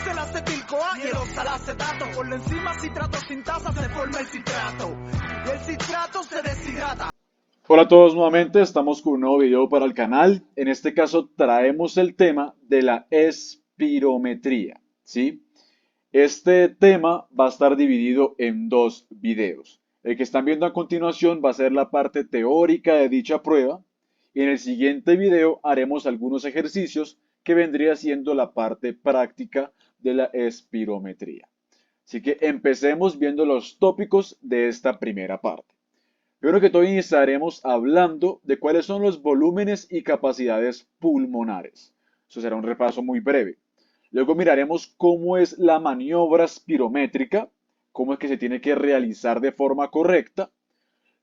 el acetil-CoA y el oxalacetato. Por la enzima citrato sintasa se forma el citrato. Y el citrato se deshidrata. Hola a todos nuevamente, estamos con un nuevo video para el canal. En este caso traemos el tema de la espirometría, ¿sí? Este tema va a estar dividido en dos videos. El que están viendo a continuación va a ser la parte teórica de dicha prueba y en el siguiente video haremos algunos ejercicios que vendría siendo la parte práctica de la espirometría. Así que empecemos viendo los tópicos de esta primera parte. Primero que todo iniciaremos hablando de cuáles son los volúmenes y capacidades pulmonares. Eso será un repaso muy breve. Luego miraremos cómo es la maniobra espirométrica, cómo es que se tiene que realizar de forma correcta.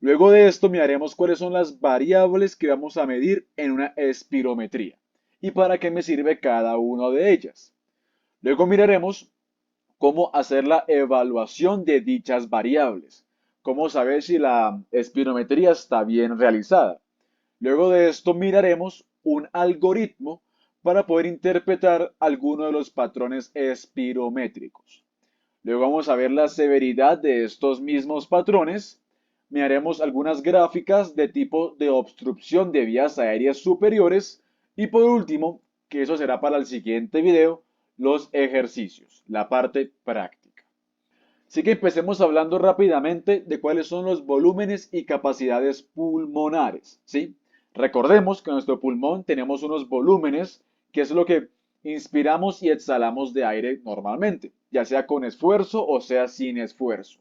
Luego de esto miraremos cuáles son las variables que vamos a medir en una espirometría y para qué me sirve cada una de ellas. Luego miraremos cómo hacer la evaluación de dichas variables, cómo saber si la espirometría está bien realizada. Luego de esto miraremos un algoritmo para poder interpretar algunos de los patrones espirométricos. Luego vamos a ver la severidad de estos mismos patrones. Miraremos algunas gráficas de tipo de obstrucción de vías aéreas superiores. Y por último, que eso será para el siguiente video, los ejercicios, la parte práctica. Así que empecemos hablando rápidamente de cuáles son los volúmenes y capacidades pulmonares, ¿sí? Recordemos que en nuestro pulmón tenemos unos volúmenes, que es lo que inspiramos y exhalamos de aire normalmente, ya sea con esfuerzo o sea sin esfuerzo.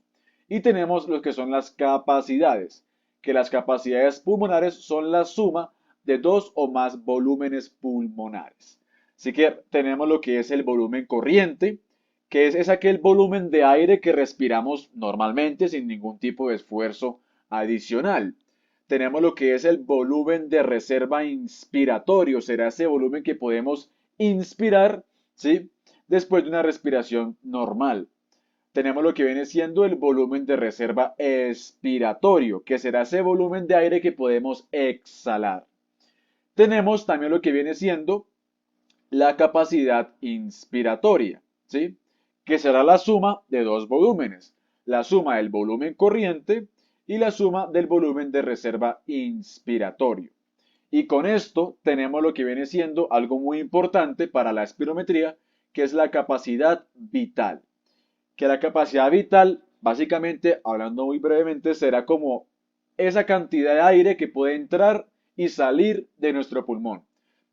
Y tenemos lo que son las capacidades, que las capacidades pulmonares son la suma de dos o más volúmenes pulmonares. Así que tenemos lo que es el volumen corriente, que es aquel volumen de aire que respiramos normalmente sin ningún tipo de esfuerzo adicional. Tenemos lo que es el volumen de reserva inspiratorio, será ese volumen que podemos inspirar, ¿sí? Después de una respiración normal. Tenemos lo que viene siendo el volumen de reserva expiratorio, que será ese volumen de aire que podemos exhalar. Tenemos también lo que viene siendo la capacidad inspiratoria, ¿sí? Que será la suma de dos volúmenes, la suma del volumen corriente y la suma del volumen de reserva inspiratorio. Y con esto tenemos lo que viene siendo algo muy importante para la espirometría, que es la capacidad vital. Que la capacidad vital, básicamente, hablando muy brevemente, será como esa cantidad de aire que puede entrar y salir de nuestro pulmón.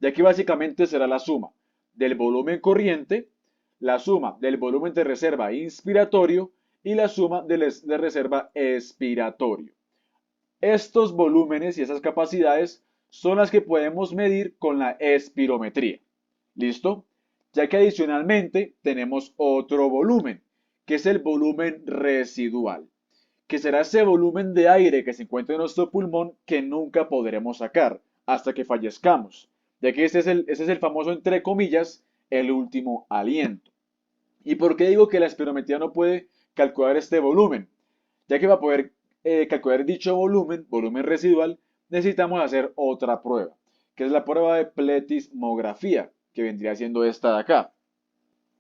Y aquí básicamente será la suma del volumen corriente, la suma del volumen de reserva inspiratorio y la suma de reserva expiratorio. Estos volúmenes y esas capacidades son las que podemos medir con la espirometría. ¿Listo? Ya que adicionalmente tenemos otro volumen, que es el volumen residual, que será ese volumen de aire que se encuentra en nuestro pulmón que nunca podremos sacar hasta que fallezcamos, ya que ese es el famoso, entre comillas, el último aliento. ¿Y por qué digo que la espirometría no puede calcular este volumen? Ya que para poder calcular dicho volumen, volumen residual, necesitamos hacer otra prueba, que es la prueba de pletismografía, que vendría siendo esta de acá.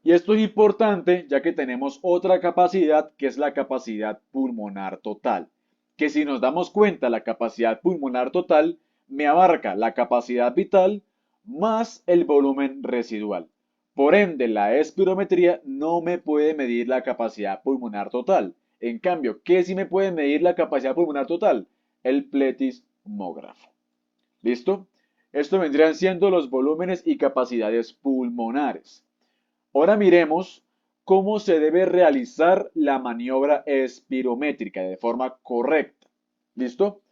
Y esto es importante ya que tenemos otra capacidad que es la capacidad pulmonar total, que si nos damos cuenta la capacidad pulmonar total me abarca la capacidad vital más el volumen residual. Por ende, la espirometría no me puede medir la capacidad pulmonar total. En cambio, ¿qué sí me puede medir la capacidad pulmonar total? El pletismógrafo. ¿Listo? Esto vendrían siendo los volúmenes y capacidades pulmonares. Ahora miremos cómo se debe realizar la maniobra espirométrica de forma correcta. ¿Listo?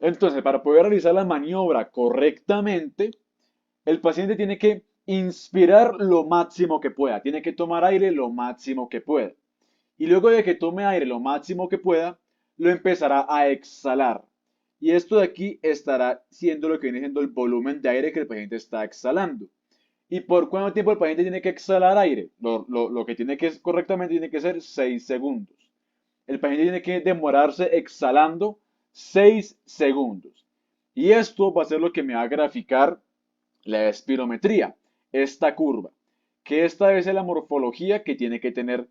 Entonces, para poder realizar la maniobra correctamente, el paciente tiene que inspirar lo máximo que pueda, tiene que tomar aire lo máximo que pueda. Y luego de que tome aire lo máximo que pueda, lo empezará a exhalar. Y esto de aquí estará siendo lo que viene siendo el volumen de aire que el paciente está exhalando. ¿Y por cuánto tiempo el paciente tiene que exhalar aire? Lo que tiene que correctamente tiene que ser 6 segundos. El paciente tiene que demorarse exhalando 6 segundos. Y esto va a ser lo que me va a graficar la espirometría, esta curva, que esta es la morfología que tiene que tener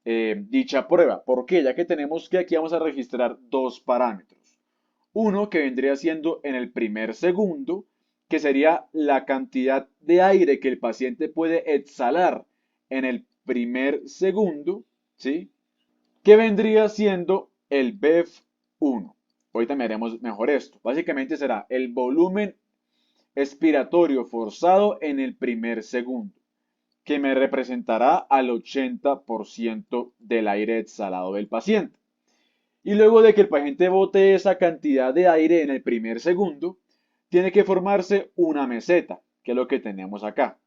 dicha prueba. ¿Por qué? Ya que tenemos que aquí vamos a registrar dos parámetros. Uno que vendría siendo en el primer segundo, que sería la cantidad de aire que el paciente puede exhalar en el primer segundo, ¿sí? Que vendría siendo el BEF1. Ahorita miraremos mejor esto. Básicamente será el volumen expiratorio forzado en el primer segundo, que me representará al 80% del aire exhalado del paciente. Y luego de que el paciente bote esa cantidad de aire en el primer segundo, tiene que formarse una meseta, que es lo que tenemos acá,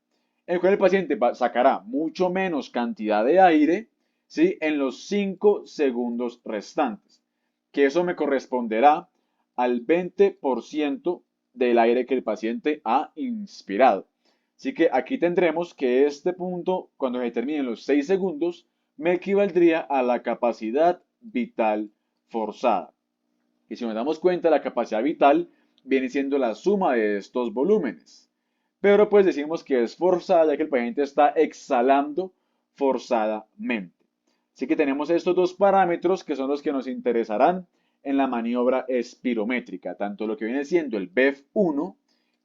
en el cual el paciente sacará mucho menos cantidad de aire, ¿sí? En los 5 segundos restantes, que eso me corresponderá al 20% del aire que el paciente ha inspirado. Así que aquí tendremos que este punto, cuando se terminen los 6 segundos, me equivaldría a la capacidad vital forzada. Y si nos damos cuenta, la capacidad vital viene siendo la suma de estos volúmenes. Pero pues decimos que es forzada ya que el paciente está exhalando forzadamente. Así que tenemos estos dos parámetros que son los que nos interesarán en la maniobra espirométrica, tanto lo que viene siendo el BEF1,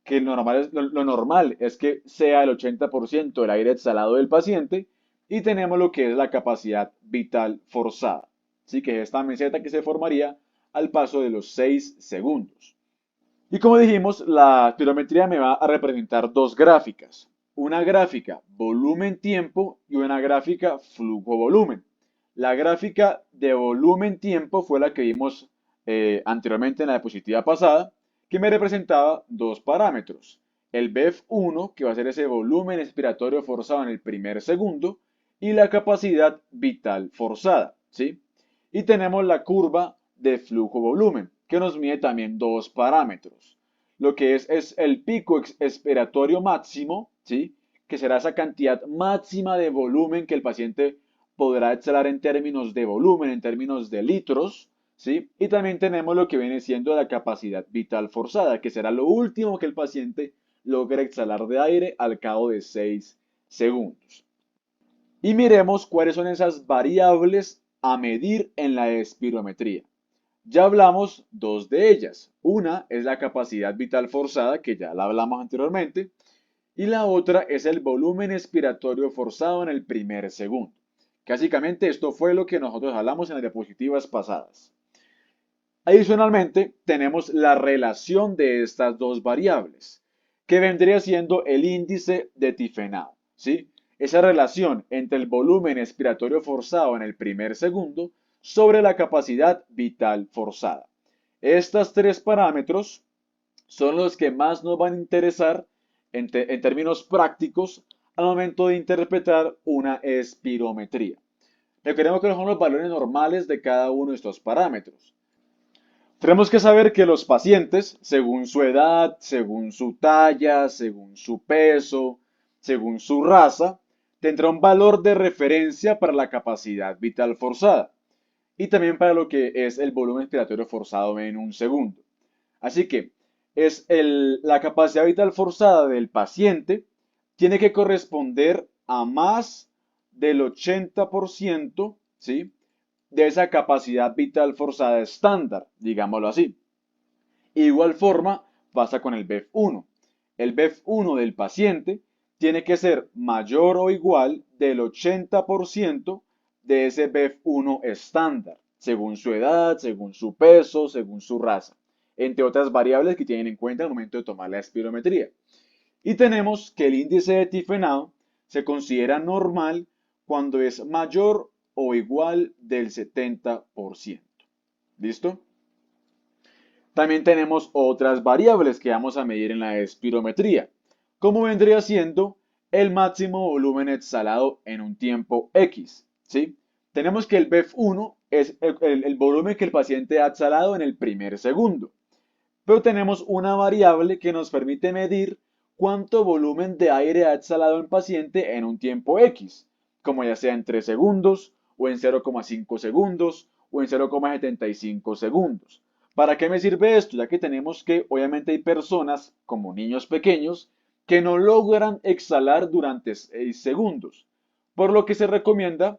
que lo normal es que sea el 80% del aire exhalado del paciente, y tenemos lo que es la capacidad vital forzada. Así que esta meseta que se formaría al paso de los 6 segundos. Y como dijimos, la espirometría me va a representar dos gráficas. Una gráfica volumen-tiempo y una gráfica flujo-volumen. La gráfica de volumen-tiempo fue la que vimos anteriormente en la diapositiva pasada, que me representaba dos parámetros. El BEF1, que va a ser ese volumen expiratorio forzado en el primer segundo, y la capacidad vital forzada, ¿sí? Y tenemos la curva de flujo-volumen, que nos mide también dos parámetros. Lo que es el pico expiratorio máximo, ¿sí? Que será esa cantidad máxima de volumen que el paciente podrá exhalar en términos de volumen, en términos de litros, ¿sí? Y también tenemos lo que viene siendo la capacidad vital forzada, que será lo último que el paciente logra exhalar de aire al cabo de 6 segundos. Y miremos cuáles son esas variables a medir en la espirometría. Ya hablamos dos de ellas. Una es la capacidad vital forzada, que ya la hablamos anteriormente, y la otra es el volumen expiratorio forzado en el primer segundo. Básicamente esto fue lo que nosotros hablamos en las diapositivas pasadas. Adicionalmente, tenemos la relación de estas dos variables, que vendría siendo el índice de Tifenau, ¿sí? Esa relación entre el volumen expiratorio forzado en el primer segundo sobre la capacidad vital forzada. Estos tres parámetros son los que más nos van a interesar en términos prácticos al momento de interpretar una espirometría. Recordemos que son los valores normales de cada uno de estos parámetros. Tenemos que saber que los pacientes, según su edad, según su talla, según su peso, según su raza, tendrán un valor de referencia para la capacidad vital forzada y también para lo que es el volumen respiratorio forzado en un segundo. Así que la capacidad vital forzada del paciente tiene que corresponder a más del 80%, ¿sí? De esa capacidad vital forzada estándar, digámoslo así. Igual forma pasa con el BEF1. El BEF1 del paciente tiene que ser mayor o igual del 80% de ese BEF1 estándar, según su edad, según su peso, según su raza, entre otras variables que tienen en cuenta al momento de tomar la espirometría. Y tenemos que el índice de Tifenau se considera normal cuando es mayor o igual del 70%. ¿Listo? También tenemos otras variables que vamos a medir en la espirometría, como vendría siendo el máximo volumen exhalado en un tiempo X, ¿sí? Tenemos que el BEF1 es el volumen que el paciente ha exhalado en el primer segundo, pero tenemos una variable que nos permite medir cuánto volumen de aire ha exhalado el paciente en un tiempo X, como ya sea en 3 segundos, o en 0,5 segundos, o en 0,75 segundos. ¿Para qué me sirve esto? Ya que tenemos que, obviamente hay personas, como niños pequeños, que no logran exhalar durante 6 segundos, por lo que se recomienda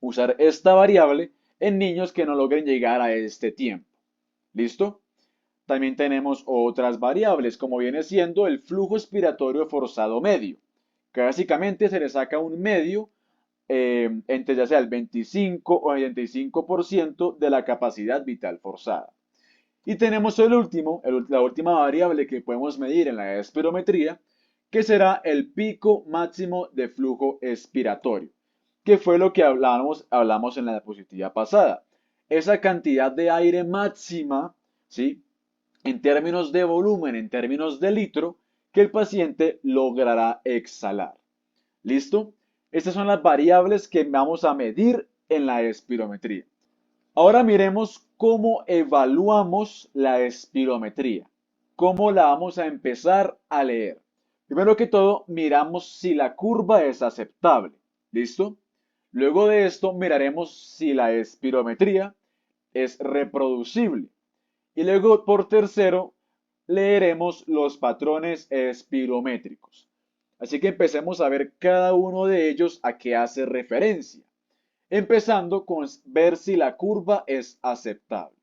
usar esta variable en niños que no logren llegar a este tiempo. ¿Listo? También tenemos otras variables, como viene siendo el flujo expiratorio forzado medio, que básicamente se le saca un medio entre ya sea el 25 o el 75% de la capacidad vital forzada. Y tenemos el último, la última variable que podemos medir en la espirometría, que será el pico máximo de flujo expiratorio, que fue lo que hablamos en la diapositiva pasada. Esa cantidad de aire máxima, ¿sí? En términos de volumen, en términos de litro, que el paciente logrará exhalar. ¿Listo? Estas son las variables que vamos a medir en la espirometría. Ahora miremos cómo evaluamos la espirometría, cómo la vamos a empezar a leer. Primero que todo, miramos si la curva es aceptable. ¿Listo? Luego de esto, miraremos si la espirometría es reproducible. Y luego, por tercero, leeremos los patrones espirométricos. Así que empecemos a ver cada uno de ellos a qué hace referencia. Empezando con ver si la curva es aceptable.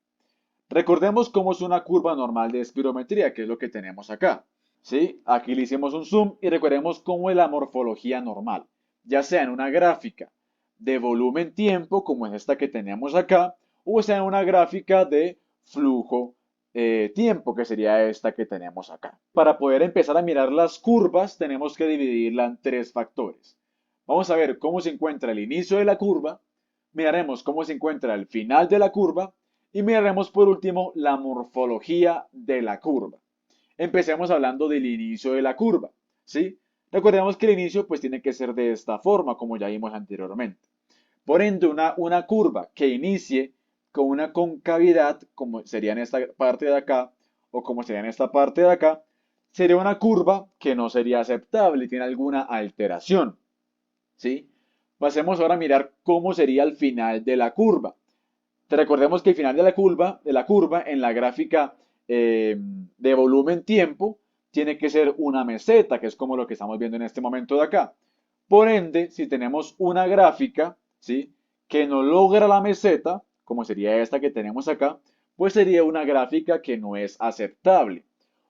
Recordemos cómo es una curva normal de espirometría, que es lo que tenemos acá. ¿Sí? Aquí le hicimos un zoom y recordemos cómo es la morfología normal, ya sea en una gráfica de volumen-tiempo, como es esta que tenemos acá, o sea en una gráfica de flujo-tiempo, que sería esta que tenemos acá. Para poder empezar a mirar las curvas, tenemos que dividirla en tres factores. Vamos a ver cómo se encuentra el inicio de la curva, miraremos cómo se encuentra el final de la curva y miraremos por último la morfología de la curva. Empecemos hablando del inicio de la curva, ¿sí? Recordemos que el inicio pues tiene que ser de esta forma, como ya vimos anteriormente. Por ende, una curva que inicie con una concavidad, como sería en esta parte de acá, o como sería en esta parte de acá, sería una curva que no sería aceptable y tiene alguna alteración, ¿sí? Pasemos ahora a mirar cómo sería el final de la curva. Recordemos que el final de la curva en la gráfica de volumen-tiempo tiene que ser una meseta, que es como lo que estamos viendo en este momento de acá. Por ende, si tenemos una gráfica, ¿sí? Que no logra la meseta, como sería esta que tenemos acá, pues sería una gráfica que no es aceptable.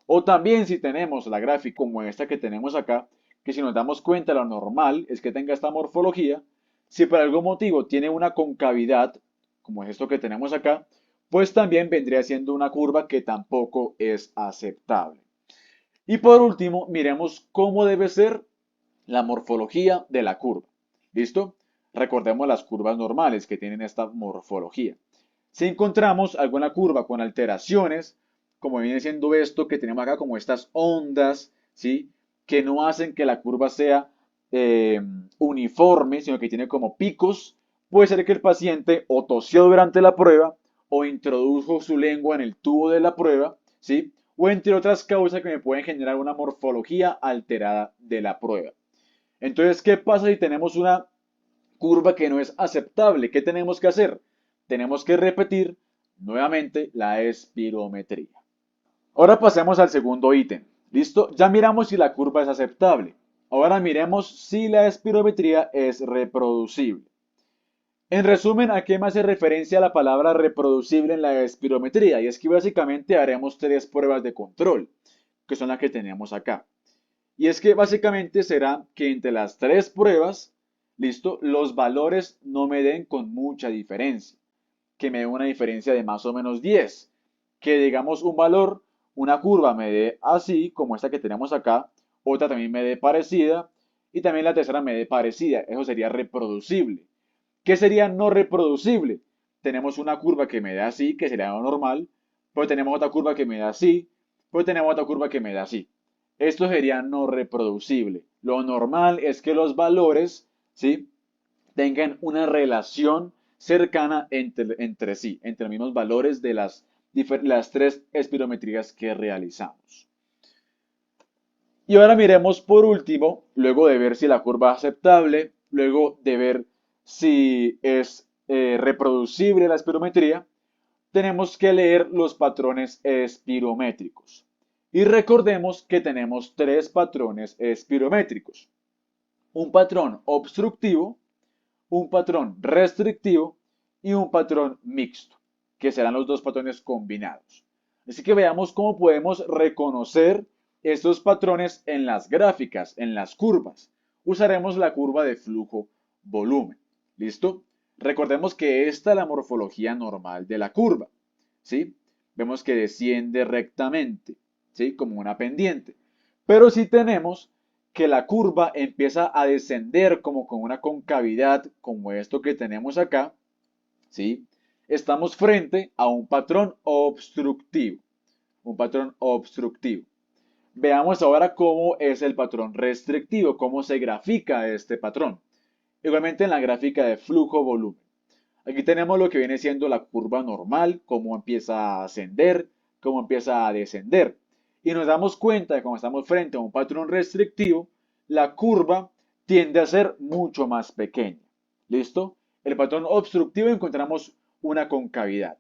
O también si tenemos la gráfica como esta que tenemos acá, que si nos damos cuenta lo normal es que tenga esta morfología, si por algún motivo tiene una concavidad, como es esto que tenemos acá, pues también vendría siendo una curva que tampoco es aceptable. Y por último, miremos cómo debe ser la morfología de la curva. ¿Listo? Recordemos las curvas normales que tienen esta morfología. Si encontramos alguna curva con alteraciones, como viene siendo esto que tenemos acá, como estas ondas, ¿sí? Que no hacen que la curva sea uniforme, sino que tiene como picos, puede ser que el paciente o tosió durante la prueba o introdujo su lengua en el tubo de la prueba, ¿sí? O entre otras causas que me pueden generar una morfología alterada de la prueba. Entonces, ¿qué pasa si tenemos una curva que no es aceptable? ¿Qué tenemos que hacer? Tenemos que repetir nuevamente la espirometría. Ahora pasemos al segundo ítem. ¿Listo? Ya miramos si la curva es aceptable. Ahora miremos si la espirometría es reproducible. En resumen, ¿a qué me hace referencia la palabra reproducible en la espirometría? Y es que básicamente haremos tres pruebas de control, que son las que tenemos acá. Y es que básicamente será que entre las tres pruebas, listo, los valores no me den con mucha diferencia, que me den una diferencia de más o menos 10, que digamos un valor, una curva me dé así, como esta que tenemos acá, otra también me dé parecida, y también la tercera me dé parecida, eso sería reproducible. ¿Qué sería no reproducible? Tenemos una curva que me da así, que sería lo normal, pero tenemos otra curva que me da así, pero tenemos otra curva que me da así. Esto sería no reproducible. Lo normal es que los valores, ¿sí? Tengan una relación cercana entre sí, entre los mismos valores de las tres espirometrías que realizamos. Y ahora miremos por último, luego de ver si la curva es aceptable, luego de ver si es reproducible la espirometría, tenemos que leer los patrones espirométricos. Y recordemos que tenemos tres patrones espirométricos. Un patrón obstructivo, un patrón restrictivo y un patrón mixto, que serán los dos patrones combinados. Así que veamos cómo podemos reconocer estos patrones en las gráficas, en las curvas. Usaremos la curva de flujo-volumen. ¿Listo? Recordemos que esta es la morfología normal de la curva. ¿Sí? Vemos que desciende rectamente, ¿sí? Como una pendiente. Pero si tenemos que la curva empieza a descender como con una concavidad, como esto que tenemos acá, ¿sí? Estamos frente a un patrón obstructivo. Un patrón obstructivo. Veamos ahora cómo es el patrón restrictivo, cómo se grafica este patrón. Igualmente en la gráfica de flujo-volumen. Aquí tenemos lo que viene siendo la curva normal, cómo empieza a ascender, cómo empieza a descender. Y nos damos cuenta de que cuando estamos frente a un patrón restrictivo, la curva tiende a ser mucho más pequeña. ¿Listo? En el patrón obstructivo encontramos una concavidad.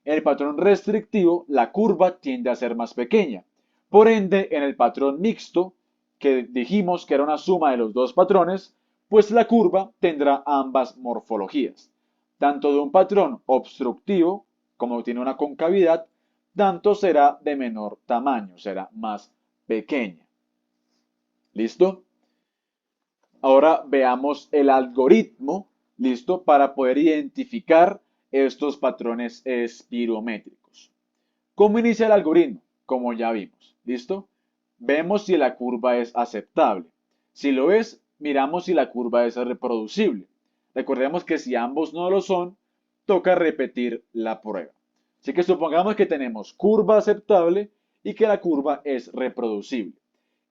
En el patrón restrictivo, la curva tiende a ser más pequeña. Por ende, en el patrón mixto, que dijimos que era una suma de los dos patrones, pues la curva tendrá ambas morfologías. Tanto de un patrón obstructivo, como tiene una concavidad, tanto será de menor tamaño, será más pequeña. ¿Listo? Ahora veamos el algoritmo, ¿listo? Para poder identificar estos patrones espirométricos. ¿Cómo inicia el algoritmo? Como ya vimos, ¿listo? Vemos si la curva es aceptable. Si lo es, miramos si la curva es reproducible. Recordemos que si ambos no lo son, toca repetir la prueba. Así que supongamos que tenemos curva aceptable y que la curva es reproducible.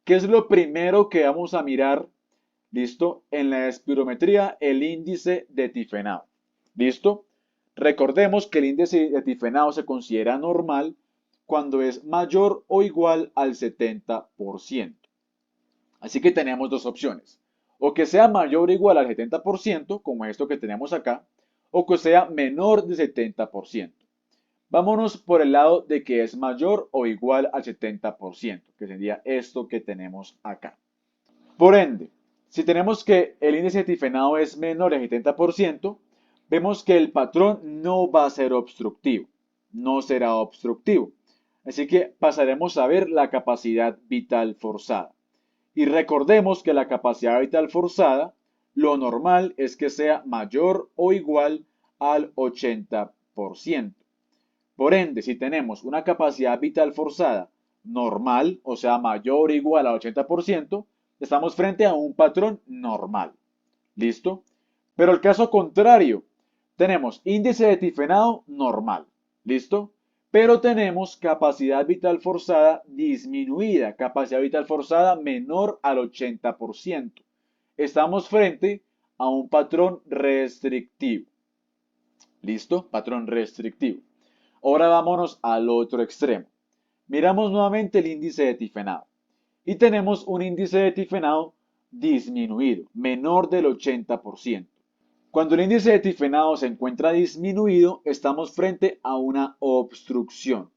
¿Qué es lo primero que vamos a mirar? ¿Listo? En la espirometría, el índice de Tifenau. ¿Listo? Recordemos que el índice de Tifenau se considera normal cuando es mayor o igual al 70%. Así que tenemos dos opciones. O que sea mayor o igual al 70%, como esto que tenemos acá, o que sea menor del 70%. Vámonos por el lado de que es mayor o igual al 70%, que sería esto que tenemos acá. Por ende, si tenemos que el índice de Tifenau es menor al 70%, vemos que el patrón no va a ser obstructivo, no será obstructivo. Así que pasaremos a ver la capacidad vital forzada. Y recordemos que la capacidad vital forzada, lo normal es que sea mayor o igual al 80%. Por ende, si tenemos una capacidad vital forzada normal, o sea, mayor o igual al 80%, estamos frente a un patrón normal. ¿Listo? Pero el caso contrario, tenemos índice de Tifenau normal. ¿Listo? Pero tenemos capacidad vital forzada disminuida, capacidad vital forzada menor al 80%. Estamos frente a un patrón restrictivo. ¿Listo? Patrón restrictivo. Ahora vámonos al otro extremo. Miramos nuevamente el índice de Tifenau y tenemos un índice de Tifenau disminuido, menor del 80%. Cuando el índice de Tifenau se encuentra disminuido, estamos frente a una obstrucción.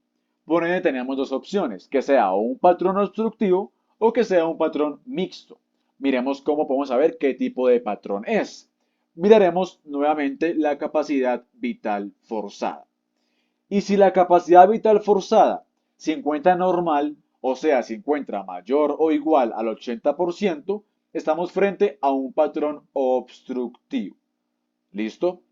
Por ende tenemos dos opciones, que sea un patrón obstructivo o que sea un patrón mixto. Miremos cómo podemos saber qué tipo de patrón es. Miraremos nuevamente la capacidad vital forzada. Y si la capacidad vital forzada se encuentra normal, o sea, se encuentra mayor o igual al 80%, estamos frente a un patrón obstructivo. ¿Listo?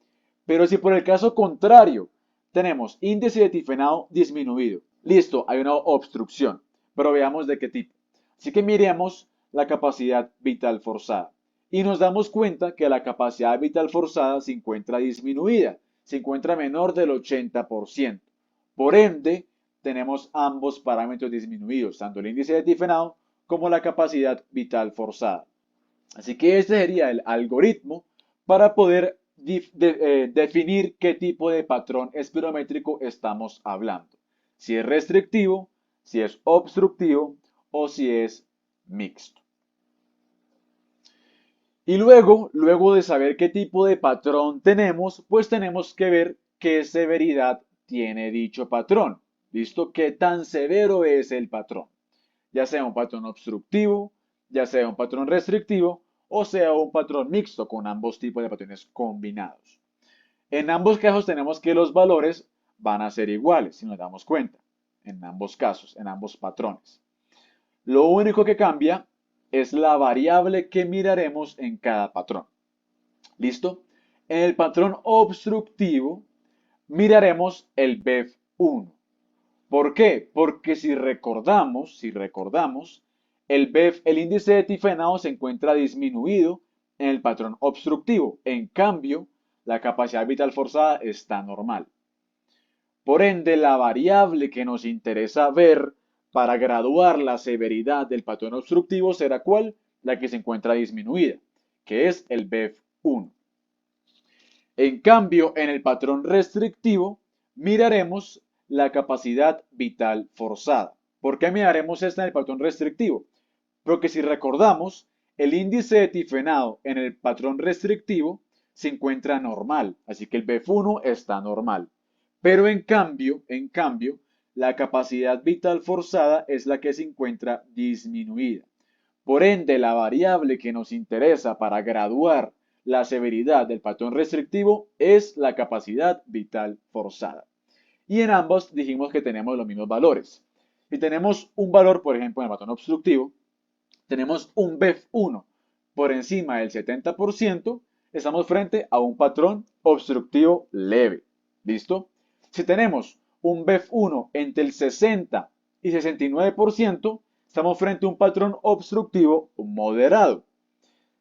Pero si por el caso contrario tenemos índice de Tifenau disminuido, listo, hay una obstrucción, pero veamos de qué tipo. Así que miremos la capacidad vital forzada y nos damos cuenta que la capacidad vital forzada se encuentra disminuida, se encuentra menor del 80%. Por ende, tenemos ambos parámetros disminuidos, tanto el índice de Tifenau como la capacidad vital forzada. Así que este sería el algoritmo para poder definir qué tipo de patrón espirométrico estamos hablando. Si es restrictivo, si es obstructivo o si es mixto. Y luego de saber qué tipo de patrón tenemos, pues tenemos que ver qué severidad tiene dicho patrón. ¿Listo? ¿Qué tan severo es el patrón? Ya sea un patrón obstructivo, ya sea un patrón restrictivo o sea un patrón mixto con ambos tipos de patrones combinados. En ambos casos tenemos que los valores van a ser iguales, si nos damos cuenta, en ambos casos, en ambos patrones. Lo único que cambia es la variable que miraremos en cada patrón. ¿Listo? En el patrón obstructivo miraremos el BEF1. ¿Por qué? Porque si recordamos, el BEF, el índice de tifenado se encuentra disminuido en el patrón obstructivo. En cambio, la capacidad vital forzada está normal. Por ende, la variable que nos interesa ver para graduar la severidad del patrón obstructivo será ¿cuál? La que se encuentra disminuida, que es el BEF1. En cambio, en el patrón restrictivo, miraremos la capacidad vital forzada. ¿Por qué miraremos esta en el patrón restrictivo? Porque si recordamos, el índice de tifenado en el patrón restrictivo se encuentra normal, así que el BEF1 está normal. Pero en cambio, la capacidad vital forzada es la que se encuentra disminuida. Por ende, la variable que nos interesa para graduar la severidad del patrón restrictivo es la capacidad vital forzada. Y en ambos dijimos que tenemos los mismos valores. Si tenemos un valor, por ejemplo, en el patrón obstructivo, tenemos un BEF1 por encima del 70%, estamos frente a un patrón obstructivo leve. ¿Listo? Si tenemos un BEF1 entre el 60 y 69%, estamos frente a un patrón obstructivo moderado.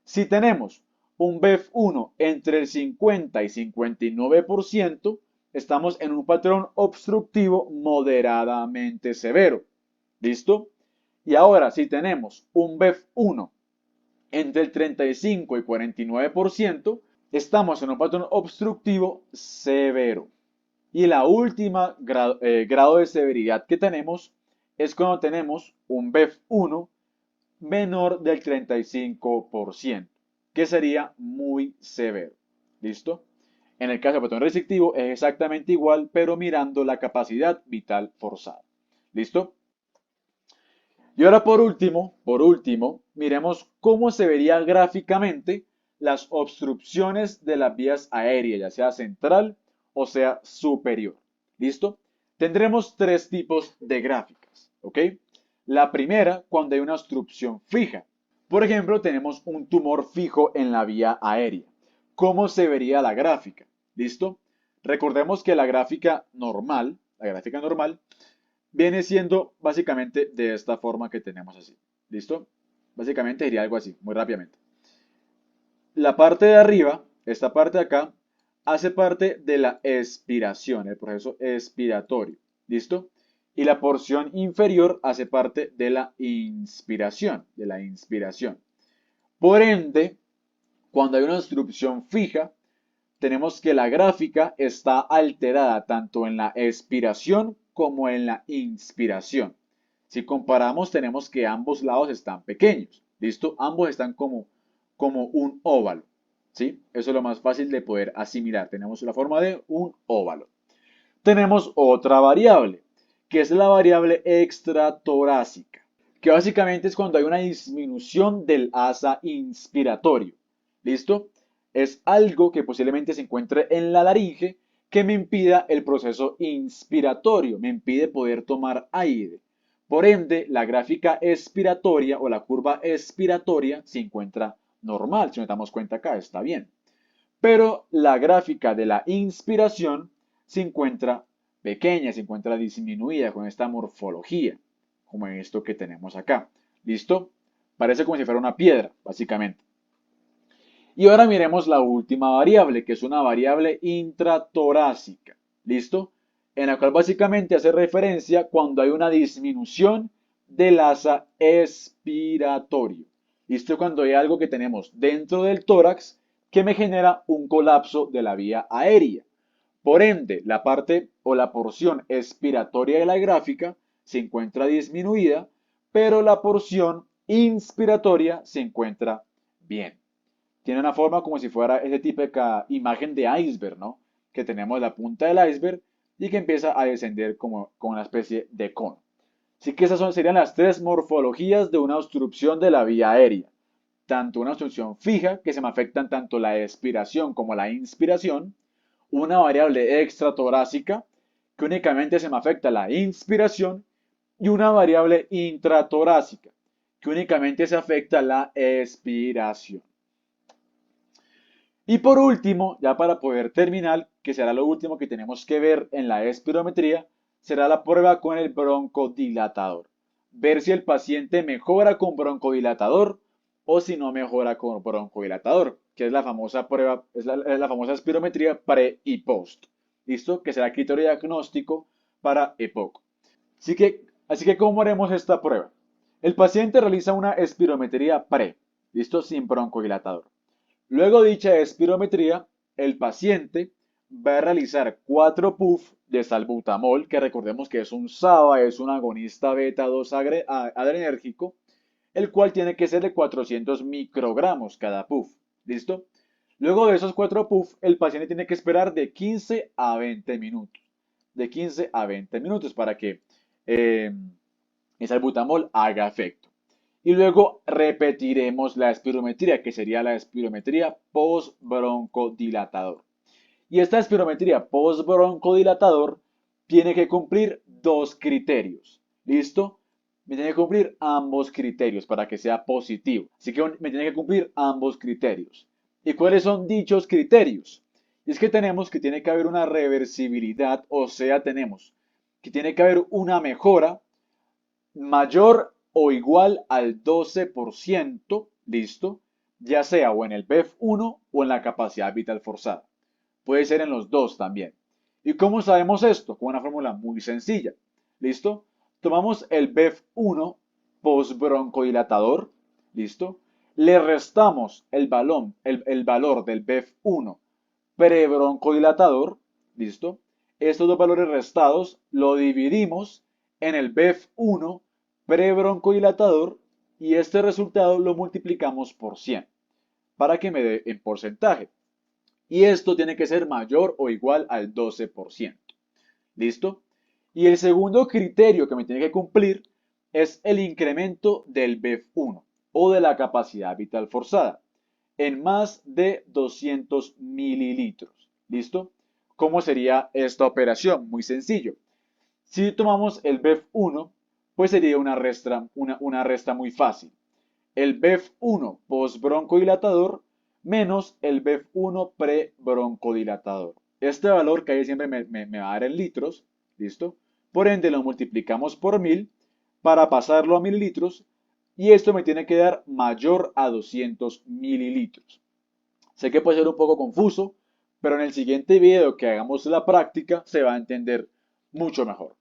Si tenemos un BEF1 entre el 50 y 59%, estamos en un patrón obstructivo moderadamente severo. ¿Listo? Y ahora, si tenemos un BEF1 entre el 35 y 49%, estamos en un patrón obstructivo severo. Y la última grado de severidad que tenemos es cuando tenemos un BEF1 menor del 35%, que sería muy severo. ¿Listo? En el caso del patrón restrictivo es exactamente igual, pero mirando la capacidad vital forzada. ¿Listo? Y ahora por último, miremos cómo se vería gráficamente las obstrucciones de las vías aéreas, ya sea central o sea superior. ¿Listo? Tendremos tres tipos de gráficas, ¿ok? La primera, cuando hay una obstrucción fija. Por ejemplo, tenemos un tumor fijo en la vía aérea. ¿Cómo se vería la gráfica? ¿Listo? Recordemos que la gráfica normal viene siendo básicamente de esta forma que tenemos así. ¿Listo? Básicamente sería algo así, muy rápidamente. La parte de arriba, esta parte de acá, hace parte de la expiración, el proceso expiratorio. ¿Listo? Y la porción inferior hace parte de la inspiración, Por ende, cuando hay una obstrucción fija, tenemos que la gráfica está alterada tanto en la expiración como en la inspiración. Si comparamos, tenemos que ambos lados están pequeños. ¿Listo? Ambos están como un óvalo. ¿Sí? Eso es lo más fácil de poder asimilar. Tenemos la forma de un óvalo. Tenemos otra variable, que es la variable extratorácica, que básicamente es cuando hay una disminución del asa inspiratorio. ¿Listo? Es algo que posiblemente se encuentre en la laringe que me impida el proceso inspiratorio, me impide poder tomar aire. Por ende, la gráfica expiratoria o la curva expiratoria se encuentra normal. Si nos damos cuenta acá, está bien. Pero la gráfica de la inspiración se encuentra pequeña, se encuentra disminuida con esta morfología, como en esto que tenemos acá. ¿Listo? Parece como si fuera una piedra, básicamente. Y ahora miremos la última variable, que es una variable intratorácica. ¿Listo? En la cual básicamente hace referencia cuando hay una disminución del asa expiratorio. ¿Listo? Cuando hay algo que tenemos dentro del tórax que me genera un colapso de la vía aérea. Por ende, la parte o la porción expiratoria de la gráfica se encuentra disminuida, pero la porción inspiratoria se encuentra bien. Tiene una forma como si fuera esa típica imagen de iceberg, ¿no? Que tenemos la punta del iceberg y que empieza a descender como una especie de cono. Así que serían las tres morfologías de una obstrucción de la vía aérea. Tanto una obstrucción fija, que se me afectan tanto la expiración como la inspiración, una variable extratorácica, que únicamente se me afecta la inspiración, y una variable intratorácica, que únicamente se afecta la expiración. Y por último, ya para poder terminar, que será lo último que tenemos que ver en la espirometría, será la prueba con el broncodilatador. Ver si el paciente mejora con broncodilatador o si no mejora con broncodilatador, que es la famosa prueba, es la famosa espirometría pre y post. ¿Listo? Que será criterio diagnóstico para EPOC. Así que, ¿cómo haremos esta prueba? El paciente realiza una espirometría pre, ¿listo? Sin broncodilatador. Luego de dicha espirometría, el paciente va a realizar 4 puff de salbutamol, que recordemos que es un SABA, es un agonista beta 2 adrenérgico, el cual tiene que ser de 400 microgramos cada puff. ¿Listo? Luego de esos 4 puff, el paciente tiene que esperar de 15 a 20 minutos. De 15 a 20 minutos para que eh, el salbutamol haga efecto. Y luego repetiremos la espirometría, que sería la espirometría post-broncodilatador. Y esta espirometría post-broncodilatador tiene que cumplir 2 criterios. ¿Listo? Me tiene que cumplir ambos criterios para que sea positivo. Así que me tiene que cumplir ambos criterios. ¿Y cuáles son dichos criterios? Y es que tenemos que tiene que haber una reversibilidad, o sea, tenemos que tiene que haber una mejora mayor o igual al 12%, listo, ya sea o en el BEF1 o en la capacidad vital forzada. Puede ser en los dos también. ¿Y cómo sabemos esto? Con una fórmula muy sencilla. ¿Listo? Tomamos el BEF1 postbroncodilatador. ¿Listo? Le restamos el valor del BEF1 prebroncodilatador. ¿Listo? Estos dos valores restados lo dividimos en el BEF1 prebroncodilatador y este resultado lo multiplicamos por 100 para que me dé en porcentaje. Y esto tiene que ser mayor o igual al 12%. ¿Listo? Y el segundo criterio que me tiene que cumplir es el incremento del BEF1 o de la capacidad vital forzada en más de 200 mililitros. ¿Listo? ¿Cómo sería esta operación? Muy sencillo. Si tomamos el BEF1, pues sería una resta muy fácil. El BEF1 postbroncodilatador menos el BEF1 prebroncodilatador. Este valor que ahí siempre me va a dar en litros, ¿listo? Por ende lo multiplicamos por 1000 para pasarlo a mililitros y esto me tiene que dar mayor a 200 mililitros. Sé que puede ser un poco confuso, pero en el siguiente video que hagamos la práctica se va a entender mucho mejor.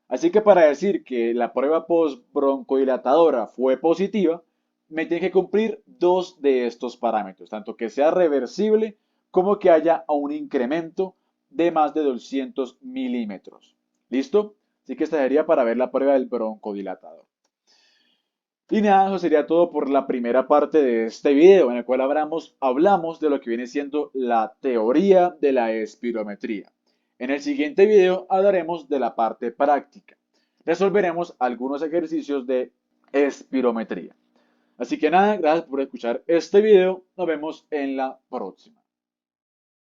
Así que para decir que la prueba post-broncodilatadora fue positiva, me tiene que cumplir 2 de estos parámetros, tanto que sea reversible como que haya un incremento de más de 200 milímetros. ¿Listo? Así que esta sería para ver la prueba del broncodilatador. Y nada, eso sería todo por la primera parte de este video, en el cual hablamos de lo que viene siendo la teoría de la espirometría. En el siguiente video hablaremos de la parte práctica. Resolveremos algunos ejercicios de espirometría. Así que nada, gracias por escuchar este video. Nos vemos en la próxima.